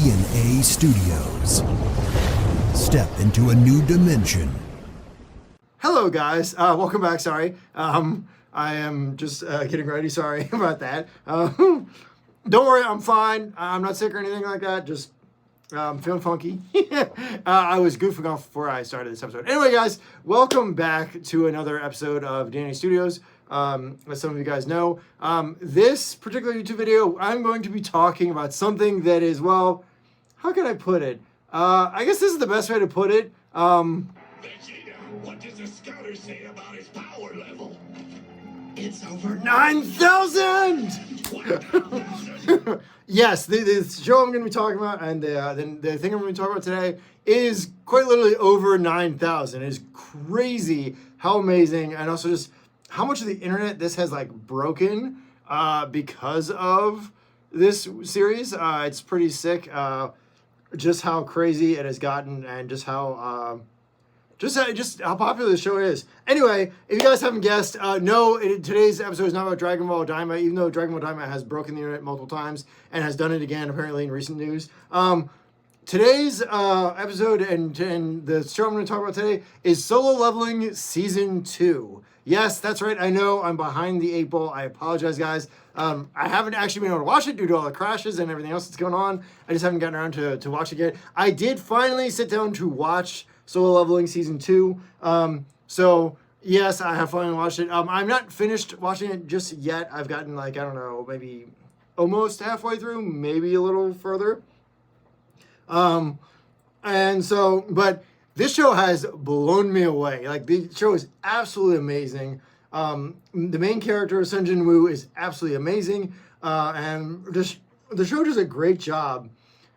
D&A Studios. Step into a new dimension. Hello guys, welcome back, sorry. I am just getting ready, sorry about that. Don't worry, I'm fine. I'm not sick or anything like that, just feeling funky. I was goofing off before I started this episode. Anyway guys, welcome back to another episode of D&A Studios. As some of you guys know, this particular YouTube video, I'm going to be talking about something that is, well, how can I put it? I guess this is the best way to put it. Vegeta, what does the scouter say about his power level? It's over 9,000! 1,000! Yes, the show I'm going to be talking about, and the thing I'm going to be talking about today is quite literally over 9,000. It's crazy how amazing, and also just how much of the internet this has like broken because of this series. It's pretty sick, just how crazy it has gotten, and just how popular the show is. Anyway, if you guys haven't guessed, no, today's episode is not about Dragon Ball Daima, even though Dragon Ball Daima has broken the internet multiple times and has done it again apparently in recent news. Today's episode and the show I'm going to talk about today is Solo Leveling Season 2. Yes, that's right. I know I'm behind the 8 ball. I apologize, guys. I haven't actually been able to watch it due to all the crashes and everything else that's going on. I just haven't gotten around to watch it yet. I did finally sit down to watch Solo Leveling Season 2. So, yes, I have finally watched it. I'm not finished watching it just yet. I've gotten, like, I don't know, maybe almost halfway through, maybe a little further. And so, but this show has blown me away. Like, the show is absolutely amazing. The main character, Sung Jinwoo, is absolutely amazing. And the show does a great job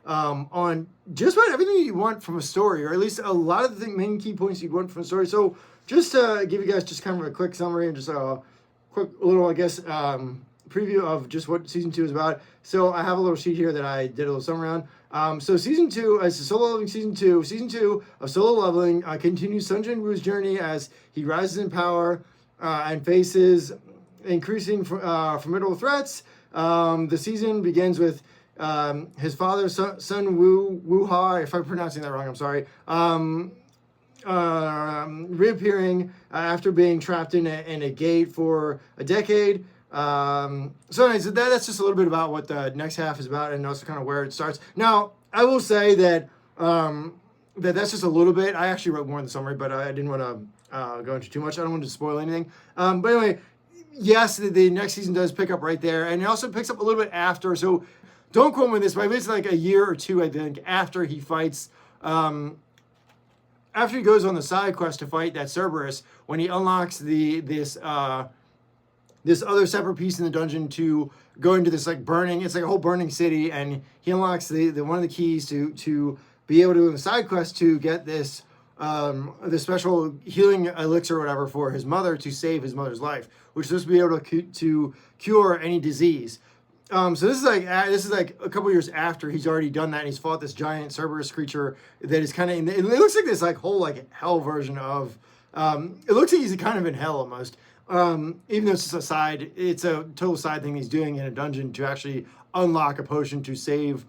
on just about everything you want from a story, or at least a lot of the main key points you want from a story. So just to give you guys just kind of a quick summary and just a quick little, I guess, preview of just what Season 2 is about. So I have a little sheet here that I did a little summary on. So Season 2, as Solo Leveling Season 2 of Solo Leveling continues Sung Jinwoo's journey as he rises in power and faces increasing formidable threats. The season begins with his father, Sun Woo-ha, if I'm pronouncing that wrong, I'm sorry, reappearing after being trapped in a gate for a decade. So anyways, that's just a little bit about what the next half is about, and also kind of where it starts. Now, I will say that that's just a little bit. I actually wrote more in the summary, but I didn't want to go into too much. I don't want to spoil anything. But anyway, yes, the next season does pick up right there, and it also picks up a little bit after. So don't quote me on this, but it's like a year or two, I think, after he fights. After he goes on the side quest to fight that Cerberus, when he unlocks this other separate piece in the dungeon to go into this like burning, it's like a whole burning city, and he unlocks the one of the keys to be able to do the side quest to get this special healing elixir or whatever for his mother to save his mother's life, which is supposed to be able to cure any disease. So this is like a couple years after he's already done that, and he's fought this giant Cerberus creature that is kind of it looks like this like whole like hell version of it looks like he's kind of in hell almost. Even though it's just it's a total side thing he's doing in a dungeon to actually unlock a potion to save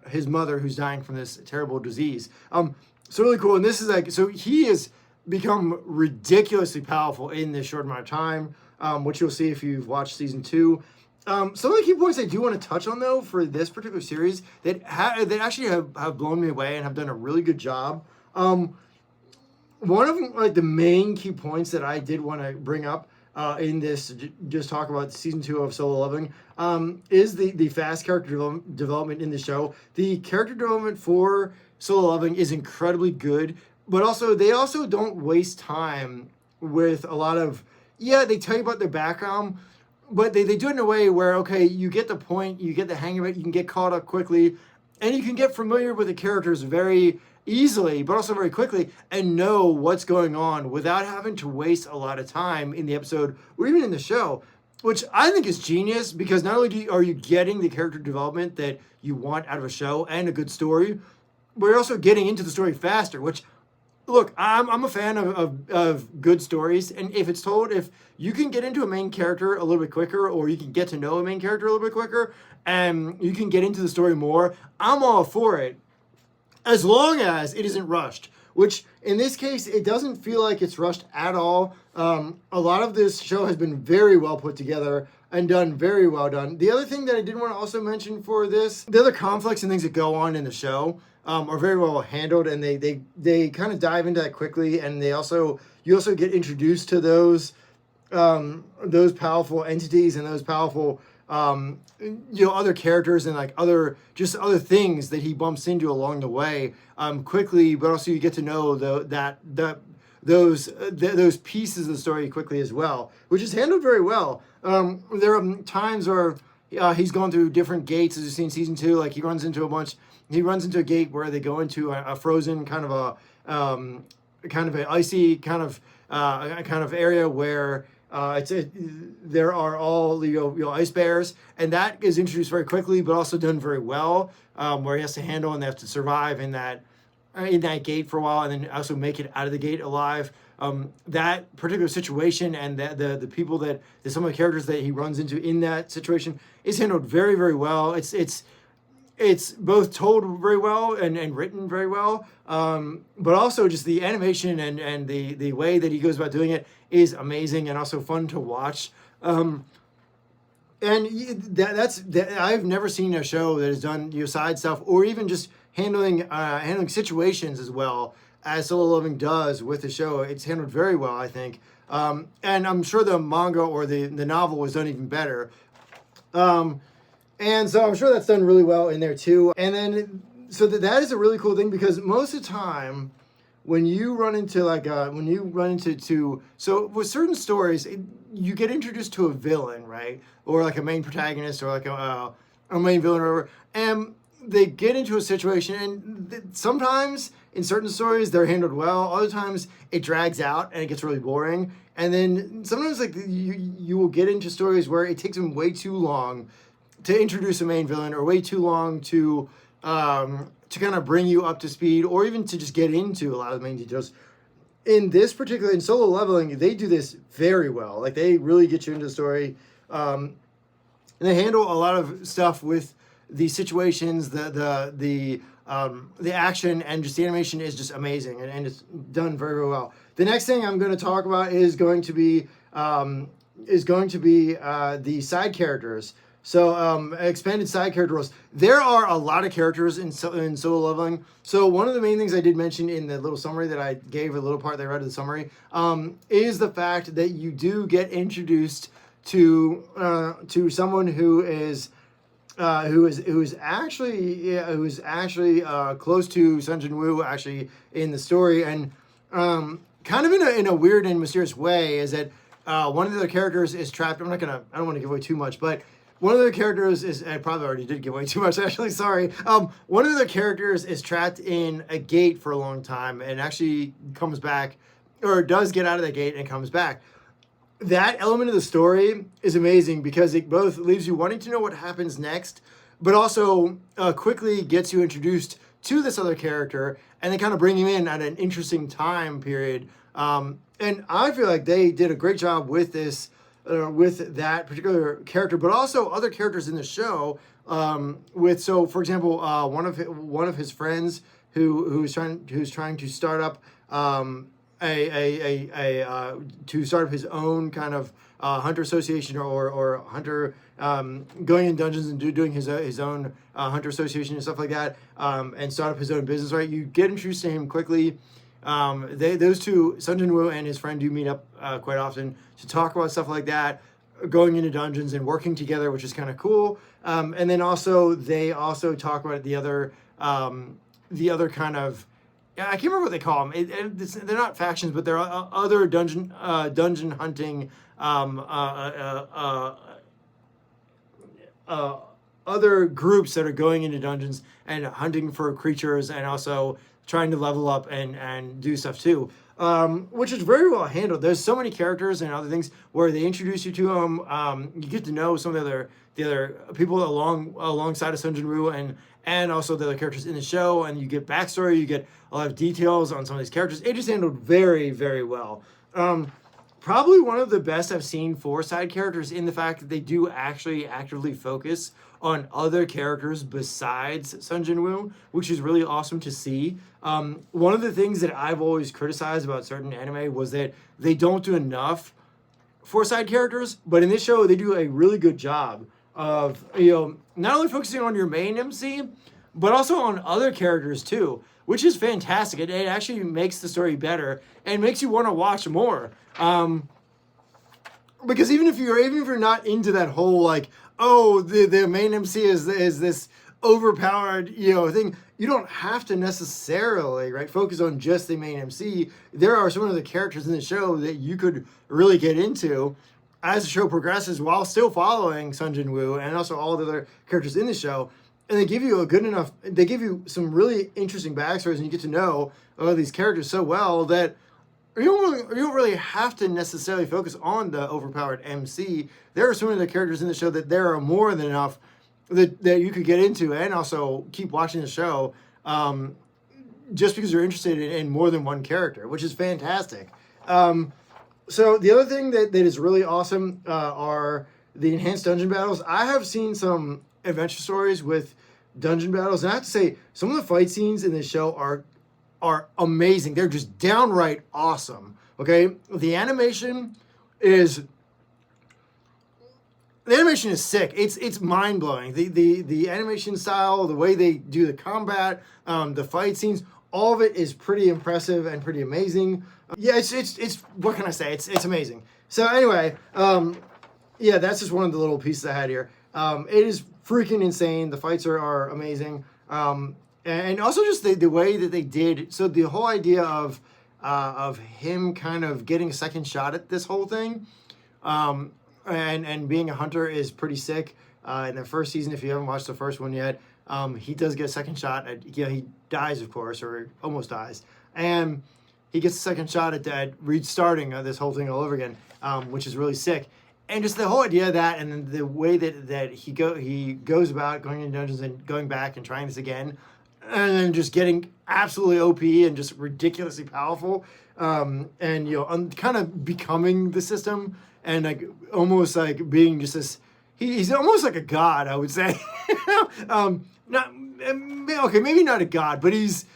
his mother who's dying from this terrible disease. So really cool. And this is like, so he has become ridiculously powerful in this short amount of time, which you'll see if you've watched Season 2. Some of the key points I do want to touch on, though, for this particular series that actually have blown me away and have done a really good job. One of them, like the main key points that I did want to bring up in this, just talk about Season 2 of Solo Leveling, is the fast character development in the show. The character development for Solo Leveling is incredibly good, but also they also don't waste time with a lot of, they tell you about their background, but they do it in a way where, okay, you get the point, you get the hang of it, you can get caught up quickly, and you can get familiar with the characters very easily, but also very quickly, and know what's going on without having to waste a lot of time in the episode or even in the show, which I think is genius, because not only are you getting the character development that you want out of a show and a good story, but you're also getting into the story faster, which look, I'm a fan of good stories, and if you can get into a main character a little bit quicker, or you can get to know a main character a little bit quicker, and you can get into the story more, I'm all for it, as long as it isn't rushed. Which in this case, it doesn't feel like it's rushed at all. A lot of this show has been very well put together and done very well done. The other thing that I did want to also mention for this, the other conflicts and things that go on in the show are very well handled, and they kind of dive into that quickly, and you also get introduced to those powerful entities and those powerful other characters, and like other things that he bumps into along the way quickly, but also you get to know those pieces of the story quickly as well, which is handled very well. There are times where he's going through different gates, as you see in season 2. Like he runs into a gate where they go into a frozen kind of an icy kind of area where there are all ice bears, and that is introduced very quickly, but also done very well. Where he has to handle and they have to survive in that gate for a while, and then also make it out of the gate alive. That particular situation and the people some of the characters that he runs into in that situation is handled very, very well. It's both told very well and written very well, but also just the animation and the way that he goes about doing it is amazing and also fun to watch. And I've never seen a show that has done side stuff, or even just handling situations as well as Solo Leveling does with the show. It's handled very well, I think. And I'm sure the manga or the novel was done even better. And so I'm sure that's done really well in there too. And then, so that is a really cool thing, because most of the time when you run into so with certain stories, you get introduced to a villain, right? Or like a main protagonist, or like a main villain or whatever. And they get into a situation, and sometimes in certain stories they're handled well. Other times it drags out and it gets really boring. And then sometimes like you will get into stories where it takes them way too long to introduce a main villain, or way too long to kind of bring you up to speed, or even to just get into a lot of the main details. In Solo Leveling, they do this very well. Like they really get you into the story, and they handle a lot of stuff with the situations, the action, and just the animation is just amazing, and it's done very, very well. The next thing I'm going to talk about is going to be the side characters. So expanded side character roles. There are a lot of characters in Solo Leveling. So one of the main things I did mention in the little summary that I gave, a little part that I read of the summary, is the fact that you do get introduced to someone who is actually close to Sung Jinwoo actually in the story, and kind of in a weird and mysterious way, is that one of the characters is trapped. I don't want to give away too much, but one of the characters is, I probably already did give away too much, actually, sorry. One of the characters is trapped in a gate for a long time, and actually comes back, or does get out of the gate and comes back. That element of the story is amazing, because it both leaves you wanting to know what happens next, but also quickly gets you introduced to this other character, and they kind of bring him in at an interesting time period. And I feel like they did a great job with this, with that particular character, but also other characters in the show. So for example, one of his friends who's trying to start up to start up his own kind of hunter association, or hunter going in dungeons and doing his own hunter association and stuff like that, and start up his own business. Right, you get introduced to him quickly. Those two, Sung Jinwoo and his friend, do meet up quite often to talk about stuff like that, going into dungeons and working together, which is kind of cool. And then also they also talk about the other kind of, I can't remember what they call them. They're not factions, but they're other dungeon hunting other groups that are going into dungeons and hunting for creatures, and also trying to level up and do stuff too. which is very well handled. There's so many characters and other things where they introduce you to them. You get to know some of the other people alongside of Sung Jinwoo and also the other characters in the show, and you get backstory, you get a lot of details on some of these characters. It just handled very, very well. Probably one of the best I've seen for side characters in the fact that they do actually actively focus on other characters besides Sung Jinwoo, which is really awesome to see. One of the things that I've always criticized about certain anime was that they don't do enough for side characters, but in this show they do a really good job of, not only focusing on your main MC, but also on other characters too, which is fantastic. It actually makes the story better and makes you want to watch more. Because even if you're not into that whole like, oh, the main MC is this overpowered thing, you don't have to necessarily focus on just the main MC. There are some of the characters in the show that you could really get into as the show progresses while still following Sung Jinwoo and also all the other characters in the show. And they give you they give you some really interesting backstories, and you get to know these characters so well that you don't really have to necessarily focus on the overpowered MC. There are some of the characters in the show that there are more than enough that you could get into and also keep watching the show just because you're interested in more than one character, which is fantastic. So the other thing that is really awesome are the enhanced dungeon battles. I have seen some adventure stories with dungeon battles, and I have to say some of the fight scenes in this show are amazing. They're just downright awesome. Okay, the animation is sick. It's mind blowing. The animation style, the way they do the combat, the fight scenes, all of it is pretty impressive and pretty amazing. Yeah, it's what can I say? It's amazing. So anyway, yeah, that's just one of the little pieces I had here. It is freaking insane. The fights are amazing. And also just the way that they did. So the whole idea of him kind of getting a second shot at this whole thing, and being a hunter is pretty sick. In the first season, if you haven't watched the first one yet, he does get a second shot at, he dies, of course, or almost dies. And he gets a second shot at restarting this whole thing all over again, which is really sick. And just the whole idea of that, and then the way that he goes about going into dungeons and going back and trying this again, and then just getting absolutely OP and just ridiculously powerful, and kind of becoming the system, and like almost like being just this. He's almost like a god, I would say. Maybe not a god, but he's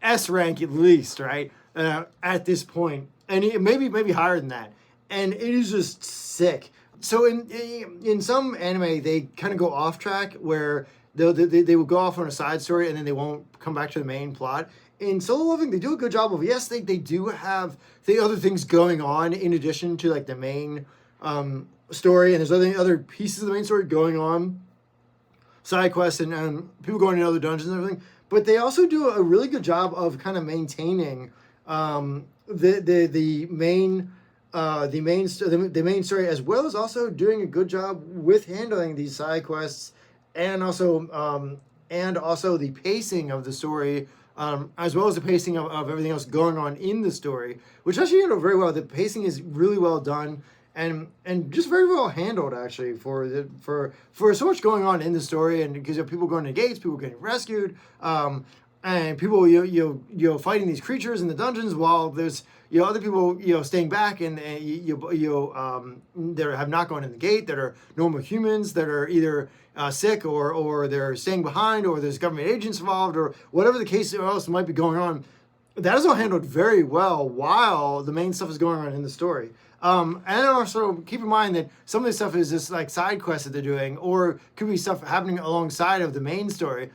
S rank at least, right? At this point, and maybe higher than that. And it is just sick. So in some anime, they kind of go off track where they will go off on a side story and then they won't come back to the main plot. In Solo Leveling, they do a good job of, yes, they do have the other things going on in addition to like the main story, and there's other pieces of the main story going on, side quests and people going into other dungeons and everything. But they also do a really good job of kind of maintaining the main story, as well as also doing a good job with handling these side quests, and also the pacing of the story, as well as the pacing of everything else going on in the story, which actually handled very well. The pacing is really well done and just very well handled actually for so much going on in the story, and because you have people going to gates, people getting rescued, and people fighting these creatures in the dungeons while there's other people staying back and that have not gone in the gate, that are normal humans that are either sick or they're staying behind, or there's government agents involved, or whatever the case else might be going on. That is all handled very well while the main stuff is going on in the story. And also keep in mind that some of this stuff is just like side quests that they're doing, or could be stuff happening alongside of the main story.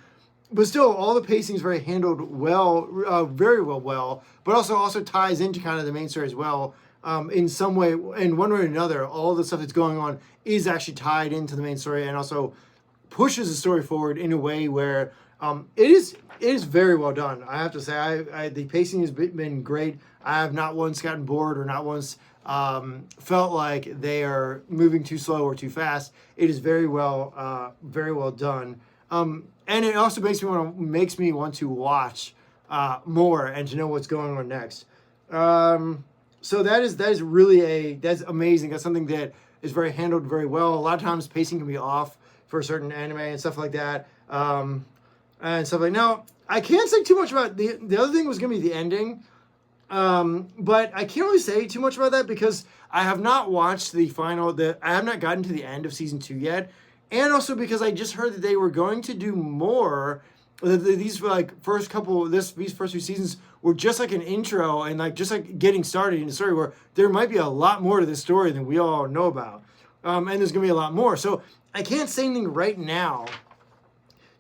But still, all the pacing is very handled well, very well, but also ties into kind of the main story as well. In some way, in one way or another, all the stuff that's going on is actually tied into the main story, and also pushes the story forward in a way where it is very well done. I have to say, the pacing has been great. I have not once gotten bored or not once felt like they are moving too slow or too fast. It is very well done. And it also makes me want to watch more and to know what's going on next. So that's really that's amazing. That's something that is handled very well. A lot of times pacing can be off for a certain anime and stuff like that. And stuff like now, I can't say too much about the other thing was gonna be the ending. But I can't really say too much about that because I have not watched I have not gotten to the end of season 2 yet. And also because I just heard that they were going to do more. These first few seasons were just like an intro and like just like getting started in the story where there might be a lot more to this story than we all know about. And there's gonna be a lot more. So I can't say anything right now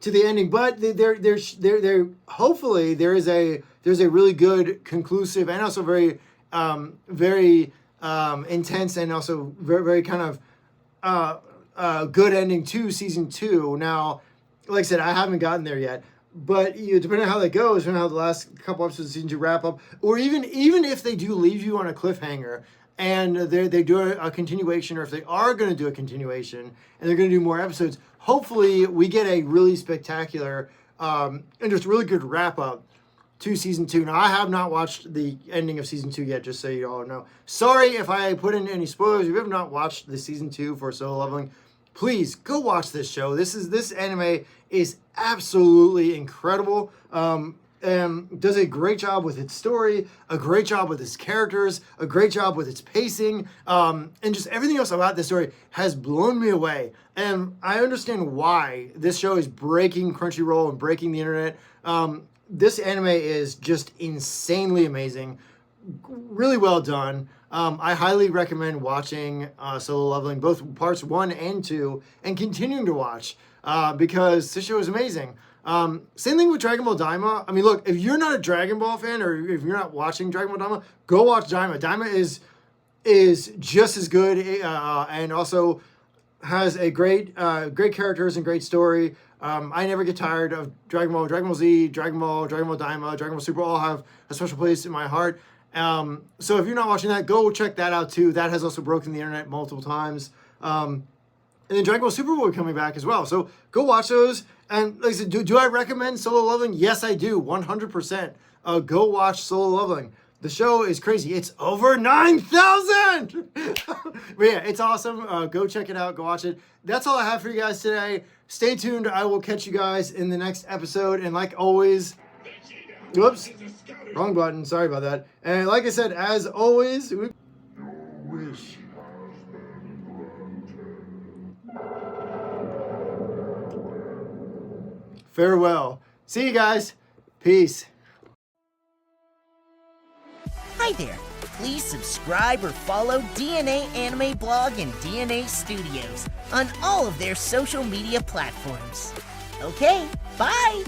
to the ending, but there hopefully there's a really good, conclusive, and also very intense and also very kind of good ending to season 2. Now, like I said, I haven't gotten there yet, but depending on how that goes, depending on how the last couple episodes of season 2 wrap up, or even if they do leave you on a cliffhanger and they do a continuation, or if they are going to do a continuation and they're going to do more episodes, hopefully we get a really spectacular and just really good wrap up to season 2. Now, I have not watched the ending of season 2 yet, just so you all know. Sorry if I put in any spoilers. If you have not watched the season 2 for Solo Leveling, please go watch this show. This anime is absolutely incredible. Does a great job with its story, a great job with its characters, a great job with its pacing, and just everything else about this story has blown me away. And I understand why this show is breaking Crunchyroll and breaking the internet. This anime is just insanely amazing, really well done. I highly recommend watching Solo Leveling, both parts 1 and 2, and continuing to watch because this show is amazing. Same thing with Dragon Ball Daima. I mean, look, if you're not a Dragon Ball fan or if you're not watching Dragon Ball Daima, go watch Daima. Daima is just as good and also has a great characters and great story. I never get tired of Dragon Ball, Dragon Ball Z, Dragon Ball Daima, Dragon Ball Super all have a special place in my heart. So if you're not watching that, go check that out too. That has also broken the internet multiple times. And then Dragon Ball Super will be coming back as well. So go watch those. And like I said, do I recommend Solo Leveling? Yes, I do, 100%. Go watch Solo Leveling. The show is crazy. It's over 9,000! But yeah, it's awesome. Go check it out. Go watch it. That's all I have for you guys today. Stay tuned. I will catch you guys in the next episode. And like always... Whoops. Wrong button. Sorry about that. And like I said, as always... Wish. Farewell. See you guys. Peace. Hi there. Please subscribe or follow D&A Anime Blog and D&A Studios on all of their social media platforms. Okay, bye!